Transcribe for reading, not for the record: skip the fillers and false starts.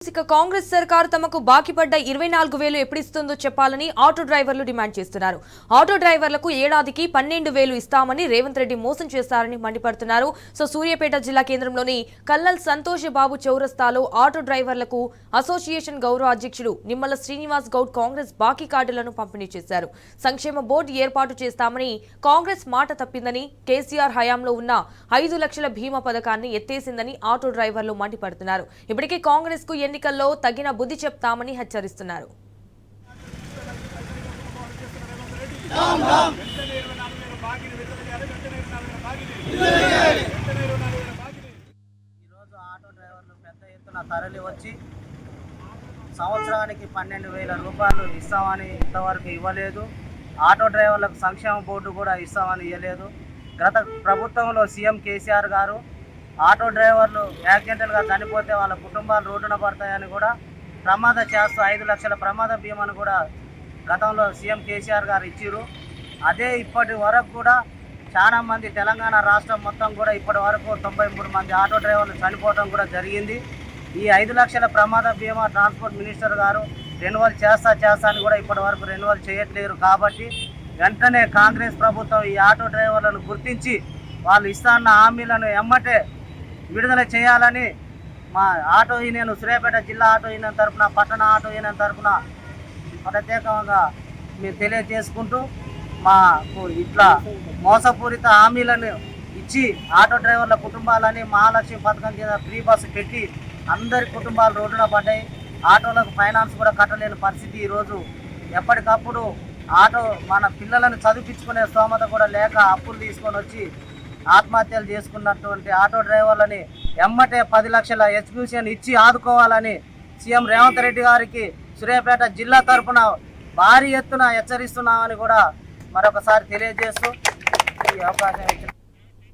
కాంగ్రెస్ సర్కార్ తమకు బాకీ పడ్డ 24,000 ఎప్పుడు ఇస్తుందో చెప్పాలని ఆటో డ్రైవర్లు డిమాండ్ చేస్తున్నారు. ఆటో డ్రైవర్లకు ఏడాదికి 12,000 ఇస్తామని రేవంత్ రెడ్డి మోసం చేస్తారని మండిపడుతున్నారు. సూర్యాపేట జిల్లా కేంద్రంలోని కల్లల్ సంతోష్ బాబు చౌరస్తాలో ఆటో డ్రైవర్లకు అసోసియేషన్ గౌరవ అధ్యక్షుడు నిమ్మల శ్రీనివాస్ గౌడ్ కాంగ్రెస్ బాకీ కార్డులను పంపిణీ చేశారు. సంక్షేమ బోర్డు ఏర్పాటు చేస్తామని కాంగ్రెస్ మాట తప్పిందని, కేసీఆర్ హయాంలో ఉన్న 5 లక్షల బీమా పథకాన్ని ఎత్తేసిందని ఆటో డ్రైవర్లు మండిపడుతున్నారు. ఇప్పటికే కాంగ్రెస్ కు ఎన్నికల్లో తగిన బుద్ధి చెప్తామని హెచ్చరిస్తున్నారు. ఈరోజు ఆటో డ్రైవర్లు పెద్ద ఎత్తున తరలి వచ్చి సంవత్సరానికి 12,000 రూపాయలు ఇస్తామని ఇంతవరకు ఇవ్వలేదు. ఆటో డ్రైవర్లకు సంక్షేమ బోర్డు కూడా ఇస్తామని ఇవ్వలేదు. గత ప్రభుత్వంలో సీఎం కేసీఆర్ గారు ఆటో డ్రైవర్లు యాక్సిడెంటల్గా చనిపోతే వాళ్ళ కుటుంబాలు రోడ్డున పడతాయని కూడా ప్రమాద చేస్తూ 5 లక్షల ప్రమాద బీమాను కూడా గతంలో సీఎం కేసీఆర్ గారు ఇచ్చారు. అదే ఇప్పటి వరకు కూడా చాలామంది తెలంగాణ రాష్ట్రం మొత్తం కూడా ఇప్పటి వరకు 93 మంది ఆటో డ్రైవర్లు చనిపోవడం కూడా జరిగింది. ఈ 5 లక్షల ప్రమాద బీమా ట్రాన్స్పోర్ట్ మినిస్టర్ గారు రెన్యువల్ చేస్తా అని కూడా ఇప్పటి వరకు రెన్యువల్ చేయట్లేరు. కాబట్టి వెంటనే కాంగ్రెస్ ప్రభుత్వం ఈ ఆటో డ్రైవర్లను గుర్తించి వాళ్ళు ఇస్తాన్న హామీలను ఎమ్మటే విడుదల చేయాలని మా ఆటో యూనియన్ సూర్యాపేట జిల్లా ఆటో యూనియన్ తరఫున, పట్టణ ఆటో యూనియన్ తరఫున ప్రత్యేకంగా మేము తెలియజేసుకుంటూ, మాకు ఇట్లా మోసపూరిత హామీలను ఇచ్చి ఆటో డ్రైవర్ల కుటుంబాలని మహాలక్ష్మి పథకం కింద ఫ్రీ బస్సు పెట్టి అందరి కుటుంబాలు రోడ్డున పడ్డాయి. ఆటోలకు ఫైనాన్స్ కూడా కట్టలేని పరిస్థితి. ఈరోజు ఎప్పటికప్పుడు ఆటో మన పిల్లలను చదివించుకునే స్తోమత కూడా లేక అప్పులు తీసుకొని వచ్చి ఆత్మహత్యలు చేసుకున్నటువంటి ఆటో డ్రైవర్లని ఎమ్మటే 10 లక్షల ఎక్స్క్యూషన్ ఇచ్చి ఆదుకోవాలని సీఎం రేవంత్ రెడ్డి గారికి సూర్యాపేట జిల్లా తరఫున భారీ ఎత్తున హెచ్చరిస్తున్నామని కూడా మరొకసారి తెలియజేస్తూ ఈ అవకాశం ఇచ్చిన